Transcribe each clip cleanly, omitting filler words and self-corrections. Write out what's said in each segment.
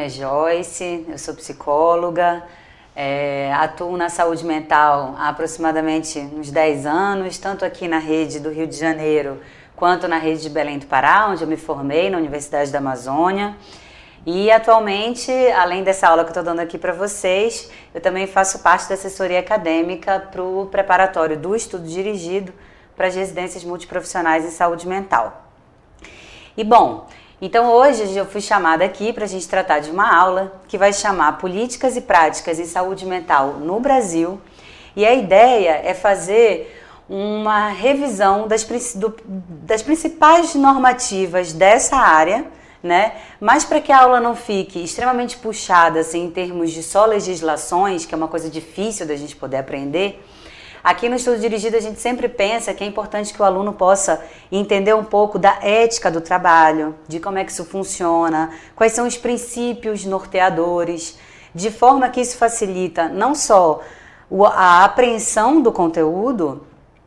é Joyce, eu sou psicóloga, atuo na saúde mental há aproximadamente uns 10 anos, tanto aqui na rede do Rio de Janeiro, quanto na rede de Belém do Pará, onde eu me formei na Universidade da Amazônia. E atualmente, além dessa aula que eu estou dando aqui para vocês, eu também faço parte da assessoria acadêmica para o preparatório do estudo dirigido para as residências multiprofissionais em saúde mental. E bom, então hoje eu fui chamada aqui para a gente tratar de uma aula que vai chamar Políticas e Práticas em Saúde Mental no Brasil. E a ideia é fazer uma revisão das principais normativas dessa área, né? Mas para que a aula não fique extremamente puxada assim, em termos de só legislações, que é uma coisa difícil da gente poder aprender, aqui no estudo dirigido a gente sempre pensa que é importante que o aluno possa entender um pouco da ética do trabalho, de como é que isso funciona, quais são os princípios norteadores, de forma que isso facilita não só a apreensão do conteúdo,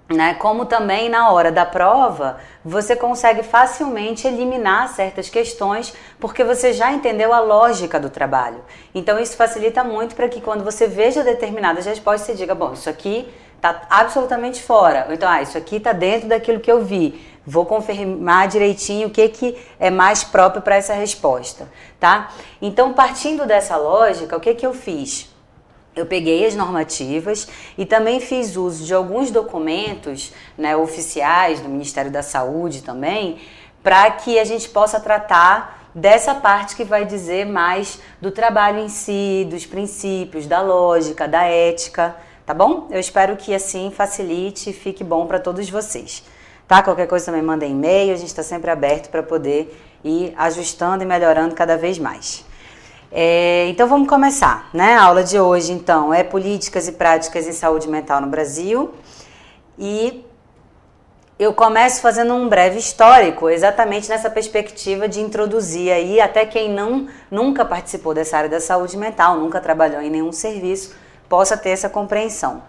né, como também na hora da prova você consegue facilmente eliminar certas questões porque você já entendeu a lógica do trabalho. Então isso facilita muito para que quando você veja determinadas respostas você diga, bom, isso aqui está absolutamente fora, ou então, isso aqui está dentro daquilo que eu vi, vou confirmar direitinho o que é mais próprio para essa resposta, tá? Então, partindo dessa lógica, o que eu fiz? Eu peguei as normativas e também fiz uso de alguns documentos, né, oficiais do Ministério da Saúde também, para que a gente possa tratar dessa parte que vai dizer mais do trabalho em si, dos princípios, da lógica, da ética, tá bom? Eu espero que assim facilite e fique bom para todos vocês, tá? Qualquer coisa também manda e-mail, a gente está sempre aberto para poder ir ajustando e melhorando cada vez mais. Então vamos começar, né? A aula de hoje, então, é Políticas e Práticas em Saúde Mental no Brasil. E eu começo fazendo um breve histórico, exatamente nessa perspectiva de introduzir aí, até quem nunca participou dessa área da saúde mental, nunca trabalhou em nenhum serviço, possa ter essa compreensão,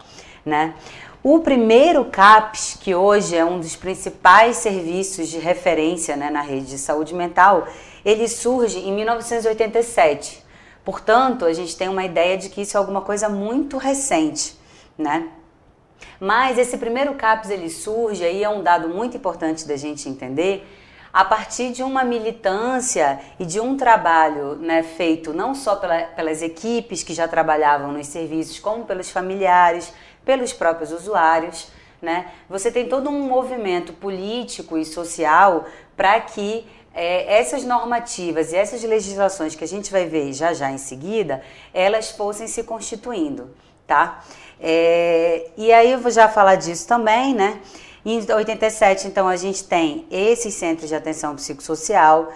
né? O primeiro CAPS, que hoje é um dos principais serviços de referência, né, na rede de saúde mental, ele surge em 1987. Portanto, a gente tem uma ideia de que isso é alguma coisa muito recente, né? Mas esse primeiro CAPS ele surge, aí é um dado muito importante da gente entender, a partir de uma militância e de um trabalho, né, feito não só pelas equipes que já trabalhavam nos serviços, como pelos familiares, pelos próprios usuários, né? Você tem todo um movimento político e social para que essas normativas e essas legislações que a gente vai ver já em seguida, elas fossem se constituindo, tá? E aí eu vou já falar disso também, né? Em 87, então, a gente tem esses centros de atenção psicossocial.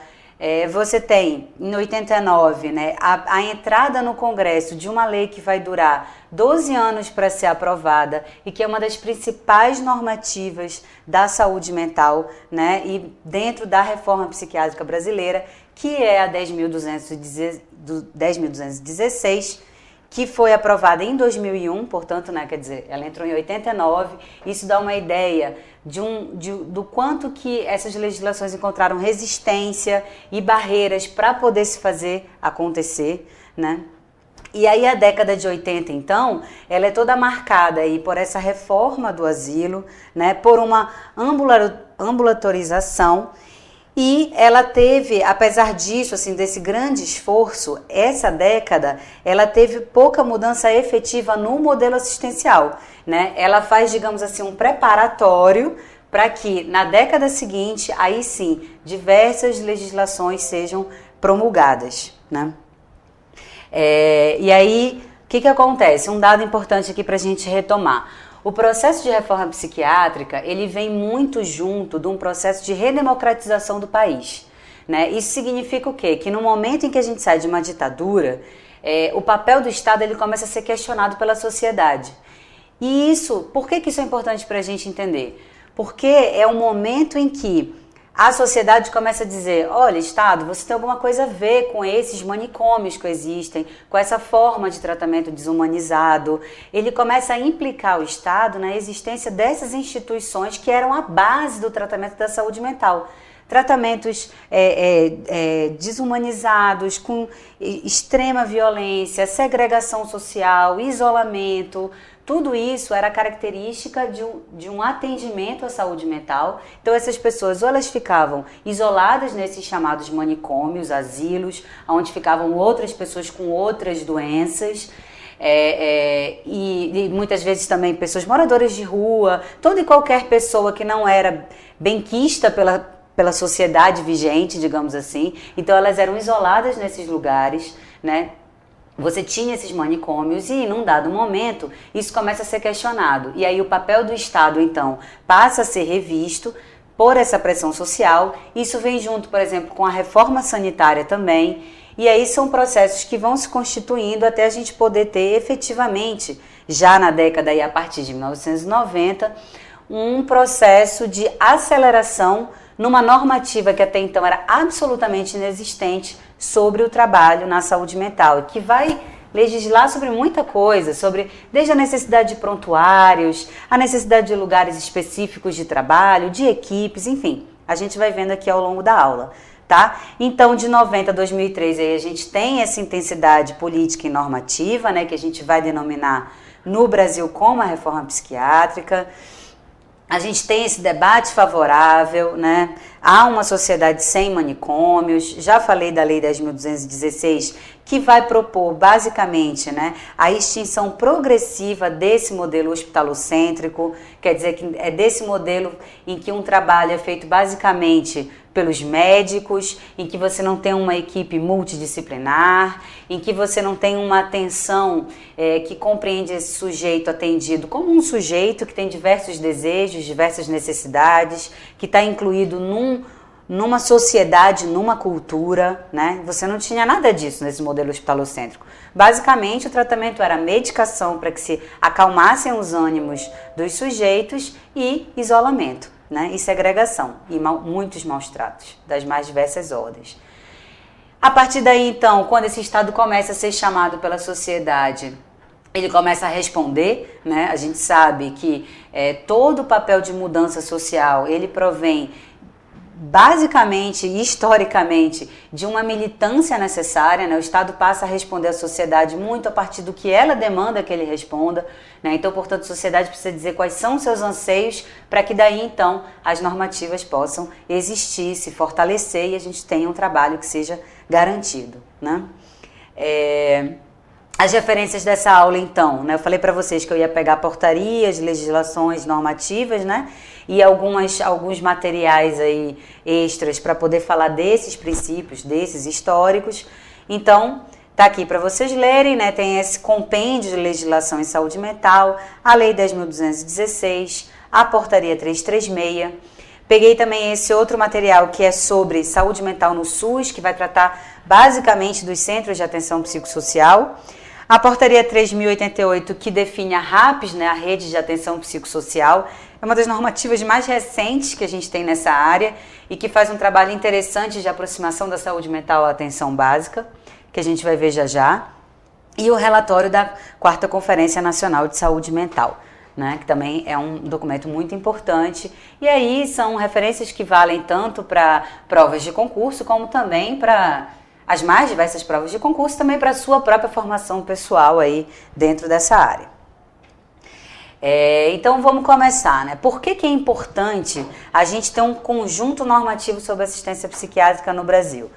Você tem, em 89, né, a entrada no Congresso de uma lei que vai durar 12 anos para ser aprovada e que é uma das principais normativas da saúde mental, né, e dentro da reforma psiquiátrica brasileira, que é a 10.216, que foi aprovada em 2001, portanto, né, quer dizer, ela entrou em 89, isso dá uma ideia do quanto que essas legislações encontraram resistência e barreiras para poder se fazer acontecer, né? E aí a década de 80, então, ela é toda marcada aí por essa reforma do asilo, né, por uma ambulatorização. E ela teve, apesar disso, assim, desse grande esforço, essa década, ela teve pouca mudança efetiva no modelo assistencial, né? Ela faz, digamos assim, um preparatório para que na década seguinte, aí sim, diversas legislações sejam promulgadas, né? E aí, o que acontece? Um dado importante aqui para a gente retomar. O processo de reforma psiquiátrica, ele vem muito junto de um processo de redemocratização do país, né? Isso significa o quê? Que no momento em que a gente sai de uma ditadura, o papel do Estado ele começa a ser questionado pela sociedade. E isso, por que isso é importante para a gente entender? Porque é um momento em que a sociedade começa a dizer, olha, Estado, você tem alguma coisa a ver com esses manicômios que existem, com essa forma de tratamento desumanizado. Ele começa a implicar o Estado na existência dessas instituições que eram a base do tratamento da saúde mental. tratamentos desumanizados, com extrema violência, segregação social, isolamento. Tudo isso era característica de um atendimento à saúde mental. Então essas pessoas ou elas ficavam isoladas nesses chamados manicômios, asilos, onde ficavam outras pessoas com outras doenças, e muitas vezes também pessoas moradoras de rua, toda e qualquer pessoa que não era benquista pela sociedade vigente, digamos assim. Então elas eram isoladas nesses lugares, né? Você tinha esses manicômios e, num dado momento, isso começa a ser questionado. E aí o papel do Estado, então, passa a ser revisto por essa pressão social. Isso vem junto, por exemplo, com a reforma sanitária também. E aí são processos que vão se constituindo até a gente poder ter efetivamente, já na década e a partir de 1990, um processo de aceleração numa normativa que até então era absolutamente inexistente sobre o trabalho na saúde mental, que vai legislar sobre muita coisa, sobre desde a necessidade de prontuários, a necessidade de lugares específicos de trabalho, de equipes, enfim, a gente vai vendo aqui ao longo da aula, tá? Então, de 90 a 2003, aí a gente tem essa intensidade política e normativa, né, que a gente vai denominar no Brasil como a reforma psiquiátrica. A gente tem esse debate favorável, né? Há uma sociedade sem manicômios. Já falei da Lei 10.216, que vai propor basicamente, né, a extinção progressiva desse modelo hospitalocêntrico, quer dizer que é desse modelo em que um trabalho é feito basicamente pelos médicos, em que você não tem uma equipe multidisciplinar, em que você não tem uma atenção que compreende esse sujeito atendido como um sujeito que tem diversos desejos, diversas necessidades, que está incluído numa sociedade, numa cultura, né? Você não tinha nada disso nesse modelo hospitalocêntrico. Basicamente, o tratamento era medicação para que se acalmassem os ânimos dos sujeitos e isolamento, né? E segregação e muitos maus tratos das mais diversas ordens. A partir daí, então, quando esse estado começa a ser chamado pela sociedade, ele começa a responder, né? A gente sabe que todo o papel de mudança social, ele provém basicamente e historicamente de uma militância necessária, né? O Estado passa a responder à sociedade muito a partir do que ela demanda que ele responda, né? Então, portanto, a sociedade precisa dizer quais são os seus anseios para que daí, então, as normativas possam existir, se fortalecer e a gente tenha um trabalho que seja garantido, né? As referências dessa aula, então, né? Eu falei para vocês que eu ia pegar portarias, legislações normativas, né? E alguns materiais aí extras para poder falar desses princípios, desses históricos. Então, tá aqui para vocês lerem, né? Tem esse compêndio de legislação em saúde mental, a Lei 10.216, a Portaria 336. Peguei também esse outro material que é sobre saúde mental no SUS, que vai tratar basicamente dos centros de atenção psicossocial. A Portaria 3.088, que define a RAPS, né, a Rede de Atenção Psicossocial, é uma das normativas mais recentes que a gente tem nessa área e que faz um trabalho interessante de aproximação da saúde mental à atenção básica, que a gente vai ver já já. E o relatório da 4ª Conferência Nacional de Saúde Mental, né, que também é um documento muito importante. E aí são referências que valem tanto para provas de concurso, como também para as mais diversas provas de concurso, também para a sua própria formação pessoal aí dentro dessa área. Então vamos começar, né? Por que é importante a gente ter um conjunto normativo sobre assistência psiquiátrica no Brasil?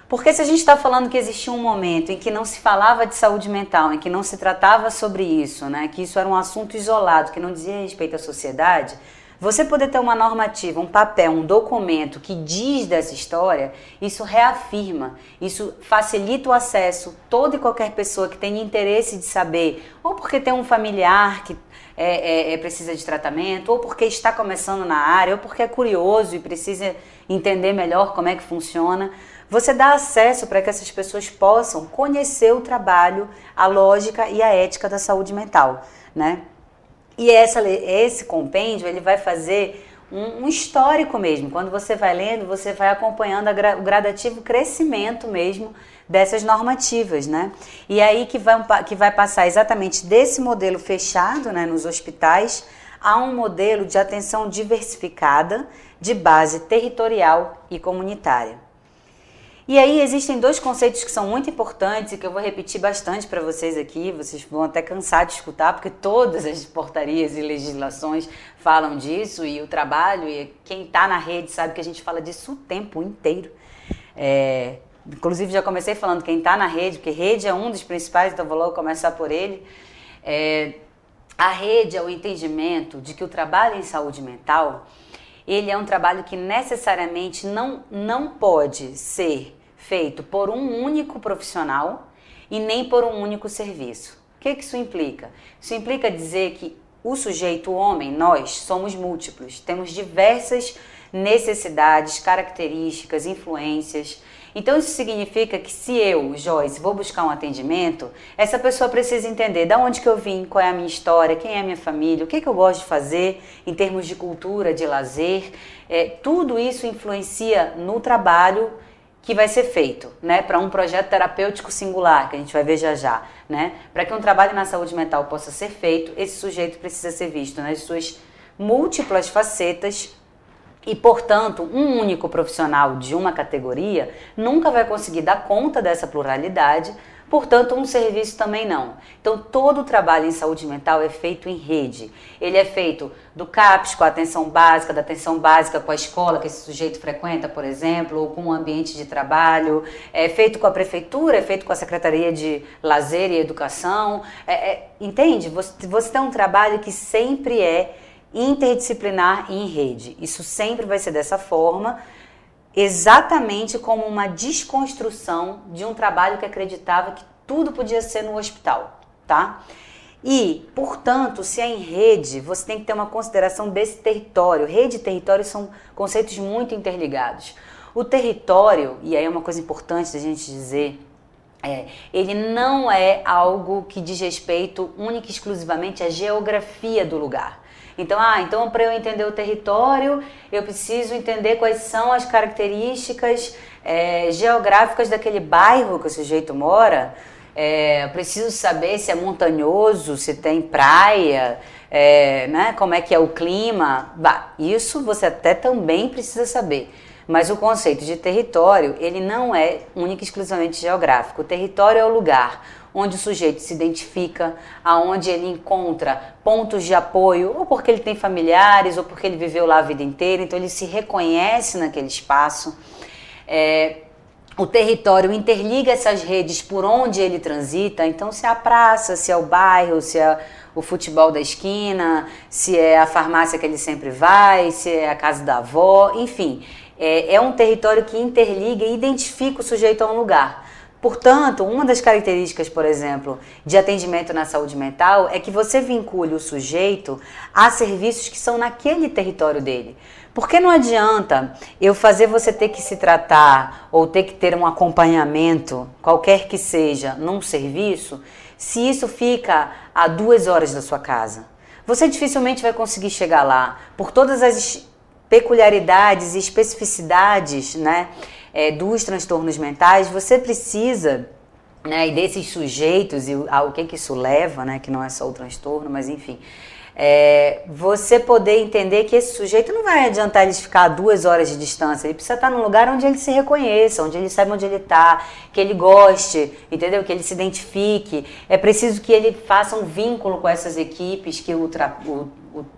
Porque se a gente está falando que existia um momento em que não se falava de saúde mental, em que não se tratava sobre isso, né? Que isso era um assunto isolado, que não dizia respeito à sociedade, você poder ter uma normativa, um papel, um documento que diz dessa história, isso reafirma, isso facilita o acesso, toda e qualquer pessoa que tenha interesse de saber, ou porque tem um familiar que precisa de tratamento, ou porque está começando na área, ou porque é curioso e precisa entender melhor como é que funciona. Você dá acesso para que essas pessoas possam conhecer o trabalho, a lógica e a ética da saúde mental, né? E esse compêndio, ele vai fazer um histórico mesmo. Quando você vai lendo, você vai acompanhando o gradativo crescimento mesmo dessas normativas, né? E aí que vai passar exatamente desse modelo fechado, né, nos hospitais, a um modelo de atenção diversificada, de base territorial e comunitária. E aí existem dois conceitos que são muito importantes e que eu vou repetir bastante para vocês aqui, vocês vão até cansar de escutar, porque todas as portarias e legislações falam disso, e o trabalho, e quem está na rede sabe que a gente fala disso o tempo inteiro. Inclusive já comecei falando quem está na rede, porque rede é um dos principais, então vou logo começar por ele. A rede é o entendimento de que o trabalho em saúde mental, ele é um trabalho que necessariamente não pode ser feito por um único profissional e nem por um único serviço. O que isso implica? Isso implica dizer que o sujeito, o homem, nós somos múltiplos, temos diversas necessidades, características, influências. Então isso significa que se eu, Joyce, vou buscar um atendimento, essa pessoa precisa entender de onde que eu vim, qual é a minha história, quem é a minha família, o que eu gosto de fazer em termos de cultura, de lazer. Tudo isso influencia no trabalho que vai ser feito, né, para um projeto terapêutico singular, que a gente vai ver já, né? Para que um trabalho na saúde mental possa ser feito, esse sujeito precisa ser visto nas suas múltiplas facetas e, portanto, um único profissional de uma categoria nunca vai conseguir dar conta dessa pluralidade, portanto, um serviço também não. Então, todo o trabalho em saúde mental é feito em rede. Ele é feito do CAPS, com a atenção básica, da atenção básica com a escola que esse sujeito frequenta, por exemplo, ou com o ambiente de trabalho, é feito com a prefeitura, é feito com a Secretaria de Lazer e Educação. Entende? Você tem um trabalho que sempre é interdisciplinar e em rede. Isso sempre vai ser dessa forma, exatamente como uma desconstrução de um trabalho que acreditava que tudo podia ser no hospital, tá? E, portanto, se é em rede, você tem que ter uma consideração desse território. Rede e território são conceitos muito interligados. O território, e aí é uma coisa importante da gente dizer, ele não é algo que diz respeito única e exclusivamente à geografia do lugar. Então para eu entender o território, eu preciso entender quais são as características geográficas daquele bairro que o sujeito mora. Eu preciso saber se é montanhoso, se tem praia, né, como é que é o clima. Isso você até também precisa saber. Mas o conceito de território, ele não é único e exclusivamente geográfico. O território é o lugar onde o sujeito se identifica, aonde ele encontra pontos de apoio, ou porque ele tem familiares, ou porque ele viveu lá a vida inteira, então ele se reconhece naquele espaço. O território interliga essas redes por onde ele transita, então se é a praça, se é o bairro, se é o futebol da esquina, se é a farmácia que ele sempre vai, se é a casa da avó, enfim. É um território que interliga e identifica o sujeito a um lugar. Portanto, uma das características, por exemplo, de atendimento na saúde mental é que você vincule o sujeito a serviços que são naquele território dele. Porque não adianta eu fazer você ter que se tratar ou ter que ter um acompanhamento, qualquer que seja, num serviço, se isso fica a 2 horas da sua casa. Você dificilmente vai conseguir chegar lá, por todas as peculiaridades e especificidades, né, dos transtornos mentais. Você precisa, né, e desses sujeitos e ao que isso leva, né, que não é só o transtorno, mas enfim, você poder entender que esse sujeito não vai adiantar ele ficar a 2 horas de distância, ele precisa estar num lugar onde ele se reconheça, onde ele saiba onde ele está, que ele goste, entendeu? Que ele se identifique. É preciso que ele faça um vínculo com essas equipes que o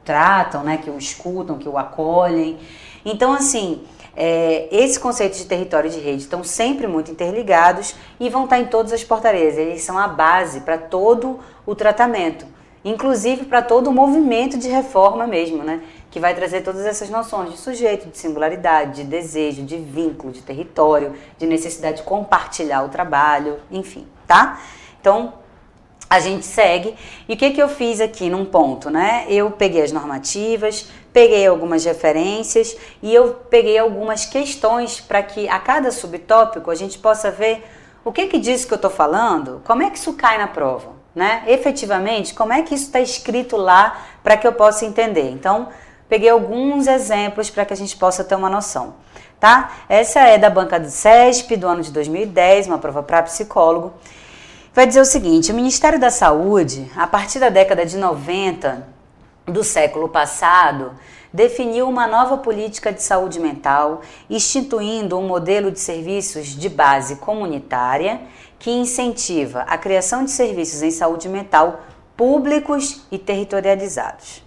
tratam, né, que o escutam, que o acolhem. Então, assim, esse conceito de território e de rede estão sempre muito interligados e vão estar em todas as portarias. Eles são a base para todo o tratamento, inclusive para todo o movimento de reforma mesmo, né, que vai trazer todas essas noções de sujeito, de singularidade, de desejo, de vínculo, de território, de necessidade de compartilhar o trabalho, enfim, tá? Então, a gente segue. E o que eu fiz aqui num ponto, né? Eu peguei as normativas, peguei algumas referências e eu peguei algumas questões para que a cada subtópico a gente possa ver o que disso que eu estou falando, como é que isso cai na prova, né? Efetivamente, como é que isso está escrito lá para que eu possa entender. Então, peguei alguns exemplos para que a gente possa ter uma noção, tá? Essa é da banca do CESP, do ano de 2010, uma prova para psicólogo. Vai dizer o seguinte: o Ministério da Saúde, a partir da década de 90, do século passado, definiu uma nova política de saúde mental, instituindo um modelo de serviços de base comunitária que incentiva a criação de serviços em saúde mental públicos e territorializados.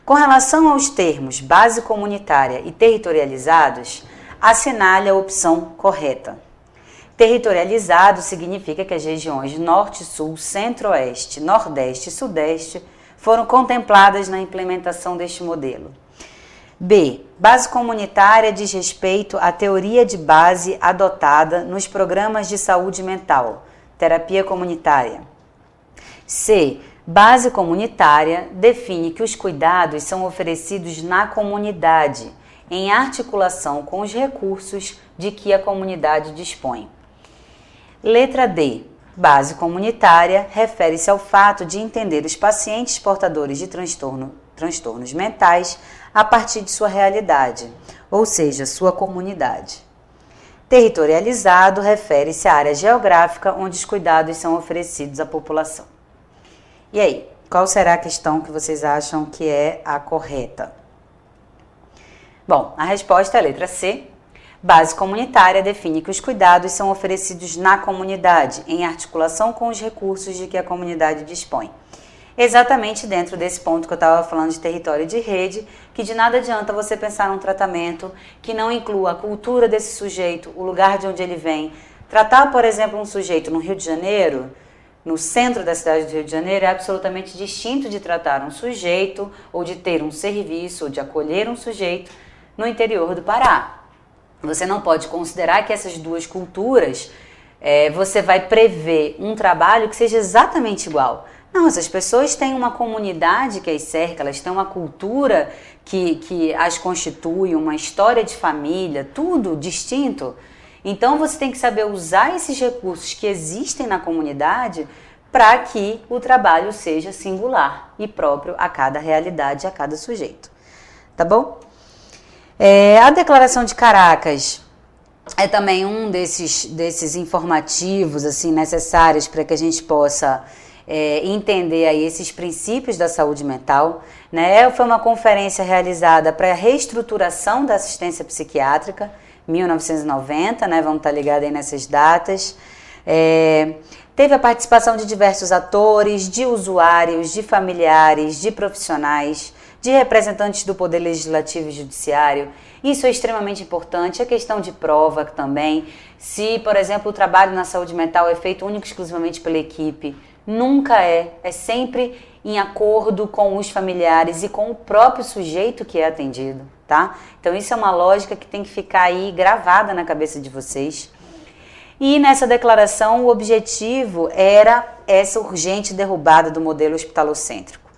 Com relação aos termos base comunitária e territorializados, assinale a opção correta. Territorializado significa que as regiões Norte, Sul, Centro-Oeste, Nordeste e Sudeste foram contempladas na implementação deste modelo. B. Base comunitária diz respeito à teoria de base adotada nos programas de saúde mental, terapia comunitária. C. Base comunitária define que os cuidados são oferecidos na comunidade, em articulação com os recursos de que a comunidade dispõe. Letra D. Base comunitária refere-se ao fato de entender os pacientes portadores de transtornos mentais a partir de sua realidade, ou seja, sua comunidade. Territorializado refere-se à área geográfica onde os cuidados são oferecidos à população. E aí, qual será a questão que vocês acham que é a correta? Bom, a resposta é a letra C. Base comunitária define que os cuidados são oferecidos na comunidade, em articulação com os recursos de que a comunidade dispõe. Exatamente dentro desse ponto que eu estava falando de território de rede, que de nada adianta você pensar num tratamento que não inclua a cultura desse sujeito, o lugar de onde ele vem. Tratar, por exemplo, um sujeito no Rio de Janeiro, no centro da cidade do Rio de Janeiro, é absolutamente distinto de tratar um sujeito, ou de ter um serviço, ou de acolher um sujeito no interior do Pará. Você não pode considerar que essas duas culturas, você vai prever um trabalho que seja exatamente igual. Não, essas pessoas têm uma comunidade que as cerca, elas têm uma cultura que as constitui, uma história de família, tudo distinto. Então você tem que saber usar esses recursos que existem na comunidade para que o trabalho seja singular e próprio a cada realidade, a cada sujeito. Tá bom? A Declaração de Caracas é também um desses informativos assim, necessários para que a gente possa entender aí esses princípios da saúde mental, né? Foi uma conferência realizada para a reestruturação da assistência psiquiátrica, 1990, né? Vamos estar ligados aí nessas datas. Teve a participação de diversos atores, de usuários, de familiares, de profissionais, de representantes do Poder Legislativo e Judiciário. Isso é extremamente importante. A questão de prova também. Se, por exemplo, o trabalho na saúde mental é feito único e exclusivamente pela equipe, nunca é sempre em acordo com os familiares e com o próprio sujeito que é atendido, tá? Então isso é uma lógica que tem que ficar aí gravada na cabeça de vocês. E nessa declaração o objetivo era essa urgente derrubada do modelo hospitalocêntrico.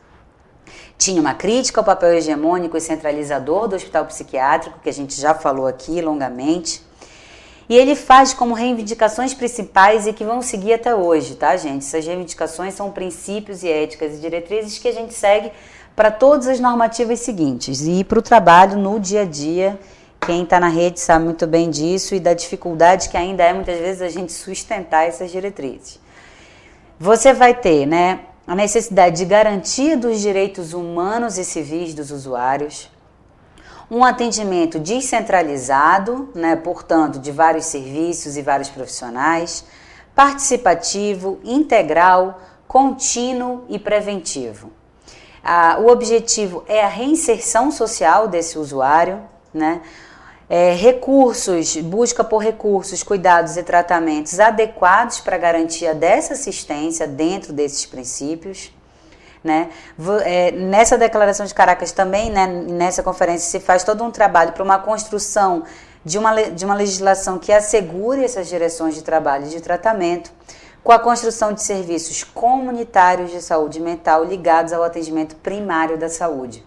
Tinha uma crítica ao papel hegemônico e centralizador do hospital psiquiátrico, que a gente já falou aqui longamente. E ele faz como reivindicações principais e que vão seguir até hoje, tá, gente? Essas reivindicações são princípios e éticas e diretrizes que a gente segue para todas as normativas seguintes e para o trabalho no dia a dia. Quem está na rede sabe muito bem disso e da dificuldade que ainda é, muitas vezes, a gente sustentar essas diretrizes. Você vai ter, né, a necessidade de garantia dos direitos humanos e civis dos usuários, um atendimento descentralizado, né, portanto, de vários serviços e vários profissionais, participativo, integral, contínuo e preventivo. O objetivo é a reinserção social desse usuário, né? Busca por recursos, cuidados e tratamentos adequados para a garantia dessa assistência dentro desses princípios. Né? Nessa Declaração de Caracas também, né, nessa conferência, se faz todo um trabalho para uma construção de uma legislação que assegure essas direções de trabalho e de tratamento, com a construção de serviços comunitários de saúde mental ligados ao atendimento primário da saúde.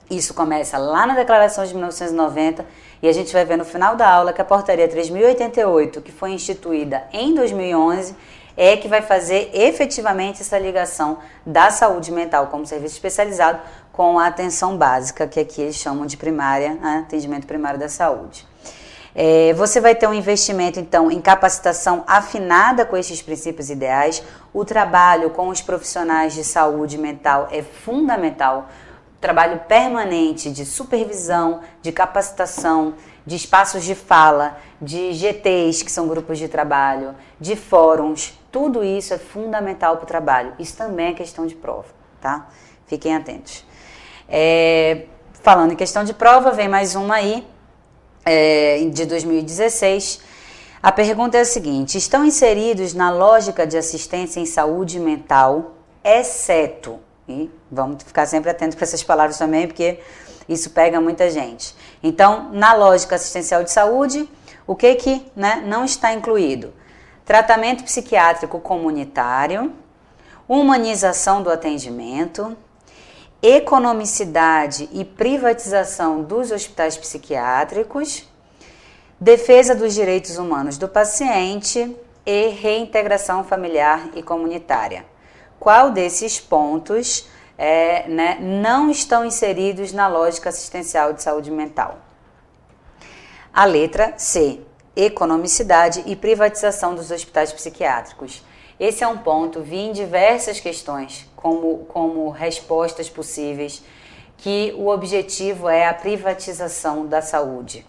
Isso começa lá na Declaração de 1990 e a gente vai ver no final da aula que a Portaria 3088, que foi instituída em 2011, é que vai fazer efetivamente essa ligação da saúde mental como serviço especializado com a atenção básica, que aqui eles chamam de primária, atendimento primário da saúde. Você vai ter um investimento, então, em capacitação afinada com esses princípios ideais. O trabalho com os profissionais de saúde mental é fundamental, trabalho permanente de supervisão, de capacitação, de espaços de fala, de GTs, que são grupos de trabalho, de fóruns, tudo isso é fundamental para o trabalho. Isso também é questão de prova, tá? Fiquem atentos. Falando em questão de prova, vem mais uma aí, de 2016. A pergunta é a seguinte: estão inseridos na lógica de assistência em saúde mental, exceto, e vamos ficar sempre atentos para essas palavras também, porque isso pega muita gente. Então, na lógica assistencial de saúde, o que não está incluído? Tratamento psiquiátrico comunitário, humanização do atendimento, economicidade e privatização dos hospitais psiquiátricos, defesa dos direitos humanos do paciente e reintegração familiar e comunitária. Qual desses pontos não estão inseridos na lógica assistencial de saúde mental? A letra C, economicidade e privatização dos hospitais psiquiátricos. Esse é um ponto, vi em diversas questões como respostas possíveis, que o objetivo é a privatização da saúde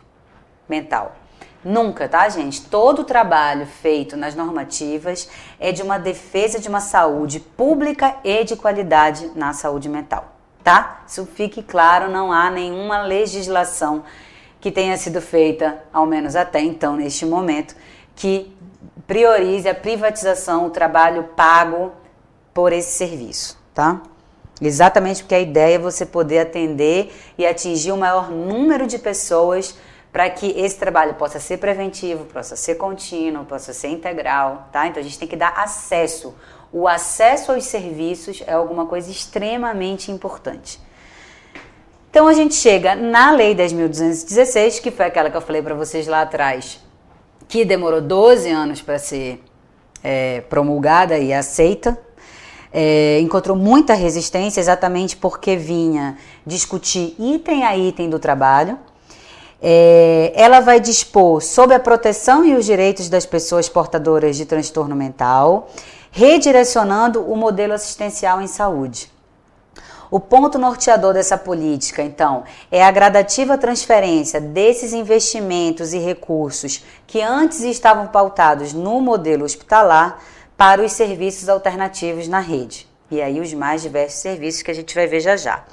mental. Nunca, tá, gente? Todo o trabalho feito nas normativas é de uma defesa de uma saúde pública e de qualidade na saúde mental, tá? Isso fique claro, não há nenhuma legislação que tenha sido feita, ao menos até então, neste momento, que priorize a privatização, o trabalho pago por esse serviço, tá? Exatamente porque a ideia é você poder atender e atingir o maior número de pessoas para que esse trabalho possa ser preventivo, possa ser contínuo, possa ser integral, tá? Então a gente tem que dar acesso. O acesso aos serviços é alguma coisa extremamente importante. Então a gente chega na Lei 10.216, que foi aquela que eu falei para vocês lá atrás, que demorou 12 anos para ser promulgada e aceita. Encontrou muita resistência exatamente porque vinha discutir item a item do trabalho. Ela vai dispor sobre a proteção e os direitos das pessoas portadoras de transtorno mental, redirecionando o modelo assistencial em saúde. O ponto norteador dessa política, então, é a gradativa transferência desses investimentos e recursos que antes estavam pautados no modelo hospitalar para os serviços alternativos na rede. E aí os mais diversos serviços que a gente vai ver já já.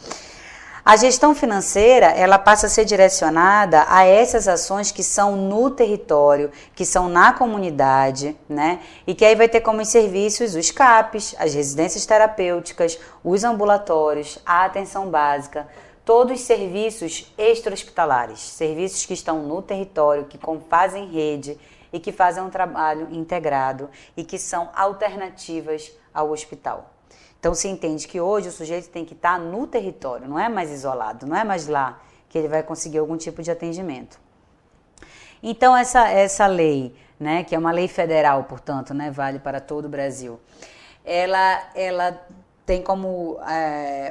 A gestão financeira, ela passa a ser direcionada a essas ações que são no território, que são na comunidade, né? E que aí vai ter como serviços os CAPs, as residências terapêuticas, os ambulatórios, a atenção básica, todos serviços extra-hospitalares, serviços que estão no território, que fazem rede e que fazem um trabalho integrado e que são alternativas ao hospital. Então, se entende que hoje o sujeito tem que estar no território, não é mais isolado, não é mais lá que ele vai conseguir algum tipo de atendimento. Então, essa lei, né, que é uma lei federal, portanto, né, vale para todo o Brasil, ela tem como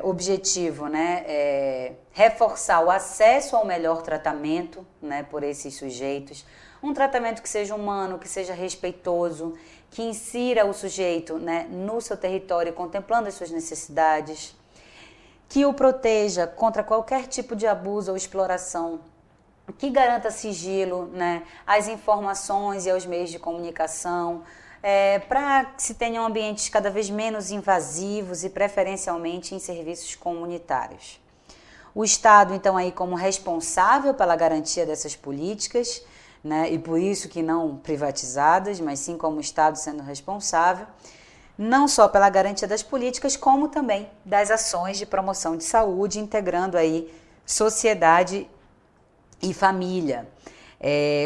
objetivo, né, reforçar o acesso ao melhor tratamento, né, por esses sujeitos, um tratamento que seja humano, que seja respeitoso, que insira o sujeito, né, no seu território, contemplando as suas necessidades, que o proteja contra qualquer tipo de abuso ou exploração, que garanta sigilo, né, às informações e aos meios de comunicação, para que se tenham ambientes cada vez menos invasivos e preferencialmente em serviços comunitários. O Estado, então, aí como responsável pela garantia dessas políticas, né, e por isso que não privatizadas, mas sim como o Estado sendo responsável, não só pela garantia das políticas, como também das ações de promoção de saúde, integrando aí sociedade e família.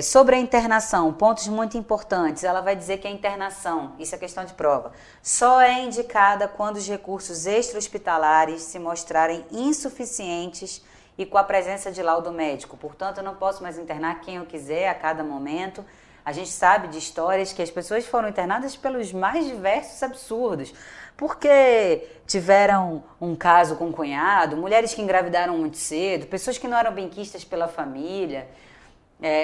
Sobre a internação, pontos muito importantes, ela vai dizer que a internação, isso é questão de prova, só é indicada quando os recursos extra-hospitalares se mostrarem insuficientes e com a presença de laudo médico. Portanto, eu não posso mais internar quem eu quiser a cada momento. A gente sabe de histórias que as pessoas foram internadas pelos mais diversos absurdos, porque tiveram um caso com um cunhado, mulheres que engravidaram muito cedo, pessoas que não eram benquistas pela família.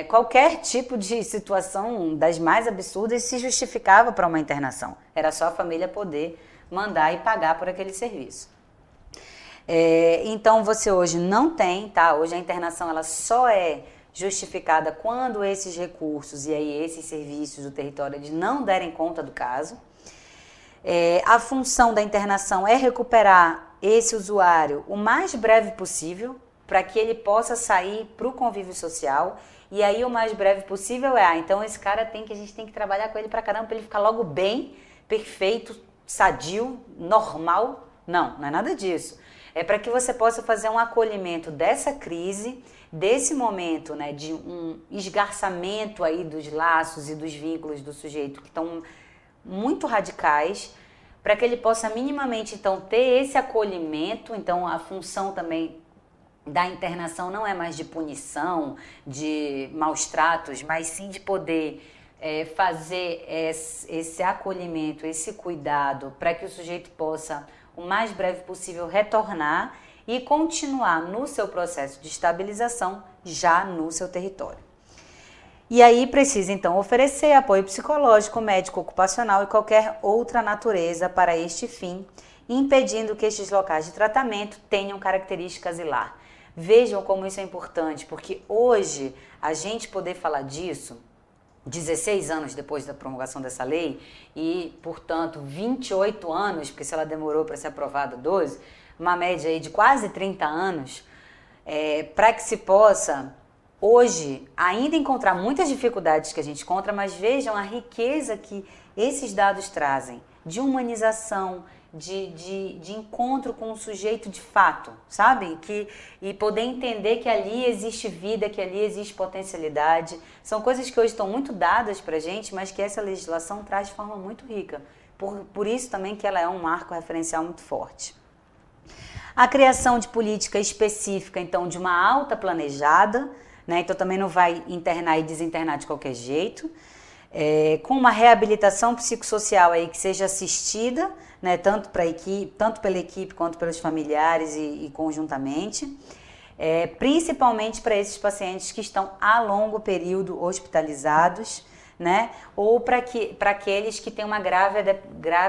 Qualquer tipo de situação das mais absurdas se justificava para uma internação. Era só a família poder mandar e pagar por aquele serviço. Então você hoje não tem, tá? Hoje a internação ela só é justificada quando esses recursos e aí esses serviços do território eles não derem conta do caso. A função da internação é recuperar esse usuário o mais breve possível para que ele possa sair para o convívio social. E aí o mais breve possível então esse cara a gente tem que trabalhar com ele para caramba para ele ficar logo bem, perfeito, sadio, normal. Não é nada disso. É para que você possa fazer um acolhimento dessa crise, desse momento, né, de um esgarçamento aí dos laços e dos vínculos do sujeito que estão muito radicais, para que ele possa minimamente então ter esse acolhimento. Então a função também da internação não é mais de punição, de maus tratos, mas sim de poder fazer esse acolhimento, esse cuidado, para que o sujeito possa o mais breve possível retornar e continuar no seu processo de estabilização já no seu território. E aí precisa então oferecer apoio psicológico, médico, ocupacional e qualquer outra natureza para este fim, impedindo que estes locais de tratamento tenham características hilar. Vejam como isso é importante, porque hoje a gente poder falar disso, 16 anos depois da promulgação dessa lei e, portanto, 28 anos, porque se ela demorou para ser aprovada 12, uma média aí de quase 30 anos, para que se possa, hoje, ainda encontrar muitas dificuldades que a gente encontra, mas vejam a riqueza que esses dados trazem, de humanização, de encontro com o sujeito de fato, sabe? E poder entender que ali existe vida, que ali existe potencialidade. São coisas que hoje estão muito dadas pra gente, mas que essa legislação traz de forma muito rica. Por isso também que ela é um marco referencial muito forte. A criação de política específica, então, de uma alta planejada, né? Então também não vai internar e desinternar de qualquer jeito. Com uma reabilitação psicossocial aí que seja assistida, né, tanto pela equipe quanto pelos familiares e conjuntamente, principalmente para esses pacientes que estão a longo período hospitalizados, né, ou para aqueles que têm uma grave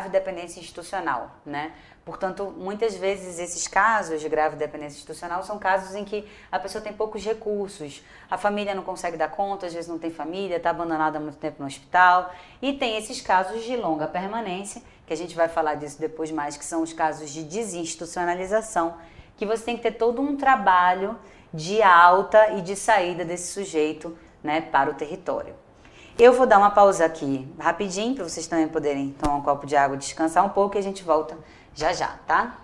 dependência institucional, né. Portanto, muitas vezes esses casos de grave dependência institucional são casos em que a pessoa tem poucos recursos, a família não consegue dar conta, às vezes não tem família, está abandonada há muito tempo no hospital, e tem esses casos de longa permanência, que a gente vai falar disso depois mais, que são os casos de desinstitucionalização, que você tem que ter todo um trabalho de alta e de saída desse sujeito, né, para o território. Eu vou dar uma pausa aqui rapidinho, para vocês também poderem tomar um copo de água, descansar um pouco e a gente volta já já, tá?